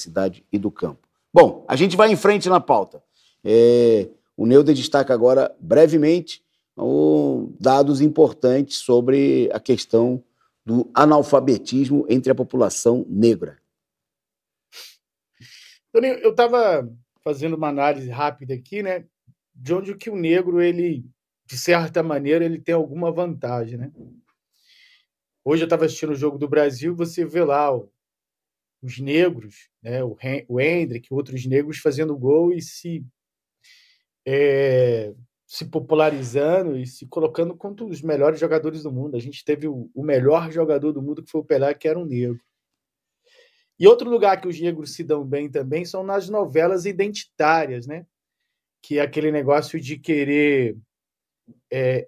cidade e do campo. Bom, a gente vai em frente na pauta. O Neuder destaca agora, brevemente, dados importantes sobre a questão do analfabetismo entre a população negra. Eu estava fazendo uma análise rápida aqui, né, de onde que o negro, ele, de certa maneira, ele tem alguma vantagem, né? Hoje eu estava assistindo o Jogo do Brasil, você vê lá os negros, né, o Hendrick, outros negros fazendo gol e se popularizando e se colocando contra os melhores jogadores do mundo. A gente teve o melhor jogador do mundo, que foi o Pelé, que era um negro. E outro lugar que os negros se dão bem também são nas novelas identitárias, né? Que é aquele negócio de querer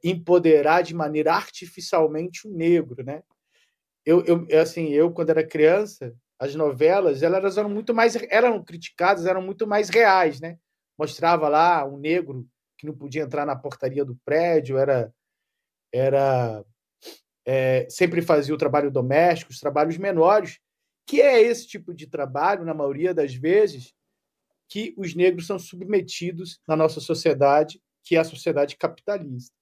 empoderar de maneira artificialmente o negro, né? Eu quando era criança, as novelas elas eram criticadas, eram muito mais reais, né? Mostrava lá um negro que não podia entrar na portaria do prédio, sempre fazia o trabalho doméstico, os trabalhos menores, que é esse tipo de trabalho, na maioria das vezes, que os negros são submetidos na nossa sociedade, que é a sociedade capitalista.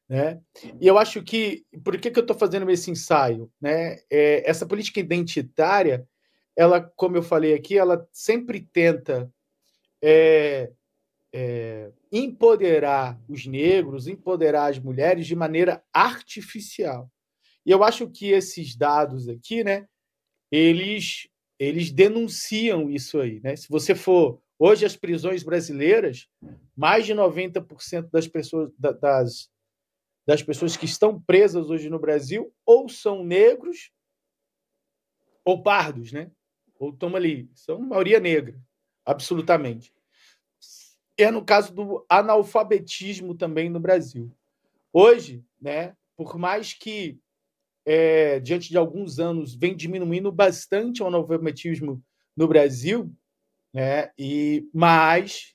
Né? E eu acho que... Por que eu estou fazendo esse ensaio? Né? Essa política identitária, ela, como eu falei aqui, ela sempre tenta empoderar os negros, empoderar as mulheres de maneira artificial. E eu acho que esses dados aqui, né, eles denunciam isso aí. Né? Se você for... Hoje, as prisões brasileiras, mais de 90% das pessoas que estão presas hoje no Brasil ou são negros ou pardos, né? Ou estão ali, são maioria negra, absolutamente. É no caso do analfabetismo também no Brasil. Hoje, né, por mais que diante de alguns anos vem diminuindo bastante o analfabetismo no Brasil, né, mas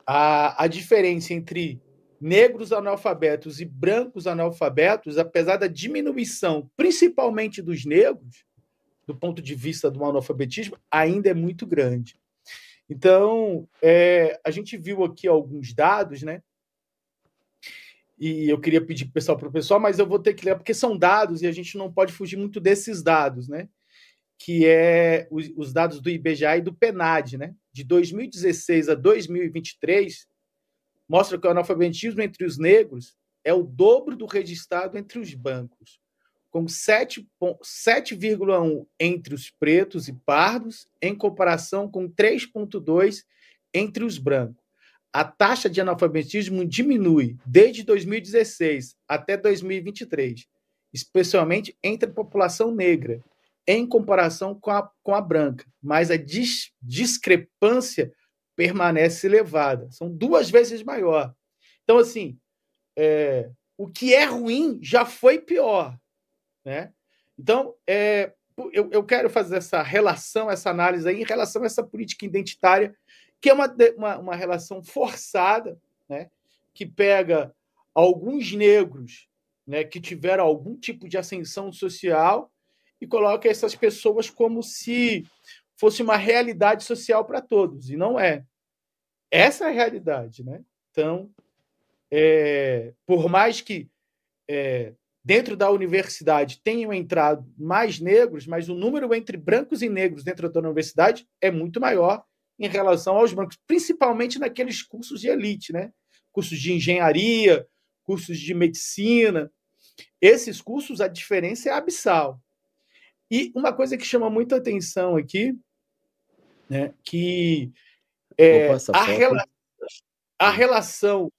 a diferença entre negros analfabetos e brancos analfabetos, apesar da diminuição, principalmente dos negros, do ponto de vista do analfabetismo, ainda é muito grande. Então, a gente viu aqui alguns dados, né? E eu queria pedir para o pessoal, mas eu vou ter que ler, porque são dados e a gente não pode fugir muito desses dados, né? Que é os dados do IBGE e do PNAD, né? De 2016 a 2023, mostra que o analfabetismo entre os negros é o dobro do registrado entre os brancos, com 7,1 entre os pretos e pardos, em comparação com 3,2 entre os brancos. A taxa de analfabetismo diminui desde 2016 até 2023, especialmente entre a população negra, em comparação com a branca, mas a discrepância permanece elevada, são 2 vezes maior. Então, assim, o que é ruim já foi pior. Né? Então, eu quero fazer essa relação, essa análise aí, em relação a essa política identitária, que é uma relação forçada, né? Que pega alguns negros, né, que tiveram algum tipo de ascensão social e coloca essas pessoas como se fosse uma realidade social para todos, e não é. Essa é a realidade. Né? Então, por mais que dentro da universidade tenham entrado mais negros, mas o número entre brancos e negros dentro da universidade é muito maior em relação aos brancos, principalmente naqueles cursos de elite, né? Cursos de engenharia, cursos de medicina. Esses cursos, a diferença é abissal. E uma coisa que chama muita atenção aqui, né, que a relação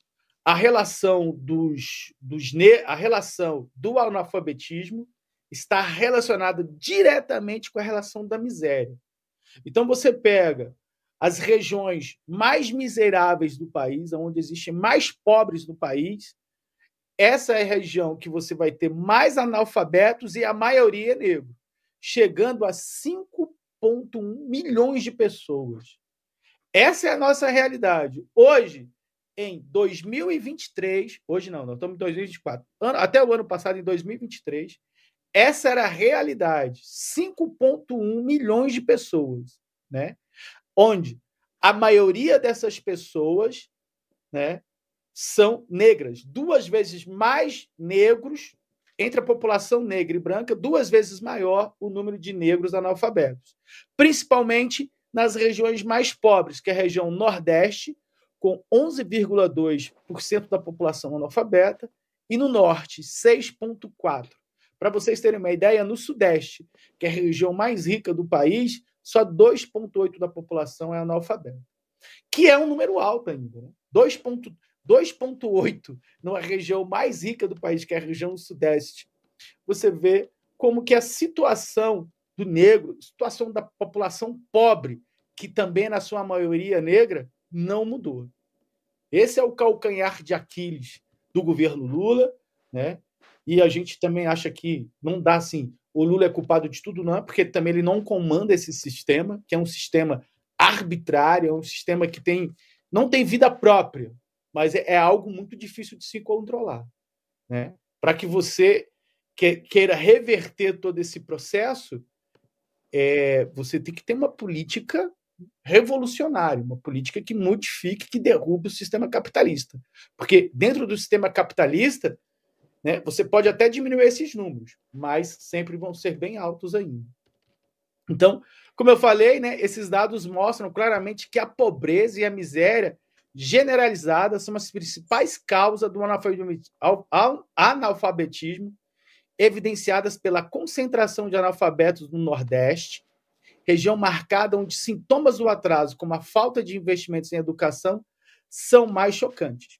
do analfabetismo está relacionada diretamente com a relação da miséria. Então, você pega as regiões mais miseráveis do país, onde existem mais pobres do país, essa é a região que você vai ter mais analfabetos e a maioria é negro, chegando a 5,1 milhões de pessoas. Essa é a nossa realidade. Hoje, em 2023, hoje não, estamos em 2024, até o ano passado, em 2023, essa era a realidade. 5,1 milhões de pessoas, né? Onde a maioria dessas pessoas, né, são negras. 2 vezes mais negros, entre a população negra e branca, 2 vezes maior o número de negros analfabetos. Principalmente nas regiões mais pobres, que é a região Nordeste, com 11,2% da população analfabeta, e no Norte, 6,4%. Para vocês terem uma ideia, no Sudeste, que é a região mais rica do país, só 2,8% da população é analfabeta. Que é um número alto ainda, né? 2,8% numa região mais rica do país, que é a região Sudeste. Você vê como que a situação do negro, situação da população pobre, que também na sua maioria negra, não mudou. Esse é o calcanhar de Aquiles do governo Lula, né? E a gente também acha que não dá assim, o Lula é culpado de tudo, não, porque também ele não comanda esse sistema, que é um sistema arbitrário, é um sistema que não tem vida própria, mas é algo muito difícil de se controlar, né? Para que você queira reverter todo esse processo, você tem que ter uma política revolucionária, uma política que modifique, que derrube o sistema capitalista. Porque dentro do sistema capitalista, né, você pode até diminuir esses números, mas sempre vão ser bem altos ainda. Então, como eu falei, né, esses dados mostram claramente que a pobreza e a miséria generalizada são as principais causas do analfabetismo, evidenciadas pela concentração de analfabetos no Nordeste, região marcada onde sintomas do atraso, como a falta de investimentos em educação, são mais chocantes.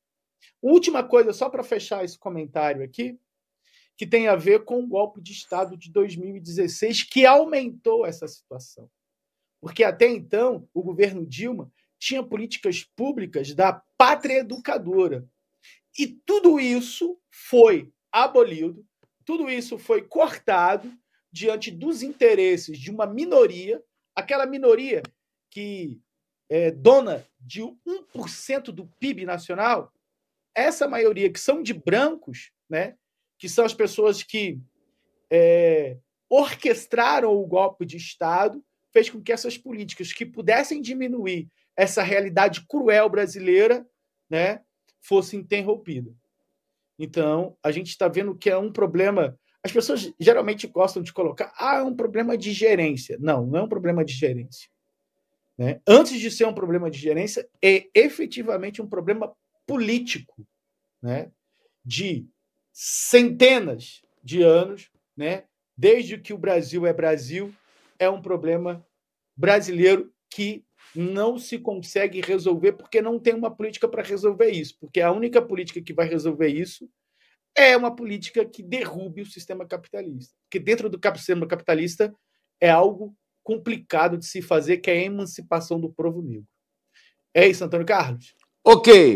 Última coisa, só para fechar esse comentário aqui, que tem a ver com o golpe de Estado de 2016, que aumentou essa situação. Porque até então, o governo Dilma tinha políticas públicas da pátria educadora. E tudo isso foi abolido, tudo isso foi cortado diante dos interesses de uma minoria, aquela minoria que é dona de 1% do PIB nacional, essa maioria que são de brancos, né, que são as pessoas que orquestraram o golpe de Estado, fez com que essas políticas que pudessem diminuir essa realidade cruel brasileira, né, fossem interrompidas. Então, a gente está vendo que é um problema. As pessoas geralmente gostam de colocar, é um problema de gerência. Não, não é um problema de gerência, né? Antes de ser um problema de gerência, é efetivamente um problema político, né? De centenas de anos, né? Desde que o Brasil é Brasil, é um problema brasileiro que não se consegue resolver porque não tem uma política para resolver isso, porque a única política que vai resolver isso é uma política que derrube o sistema capitalista. Porque dentro do sistema capitalista é algo complicado de se fazer, que é a emancipação do povo negro. É isso, Antônio Carlos? Ok.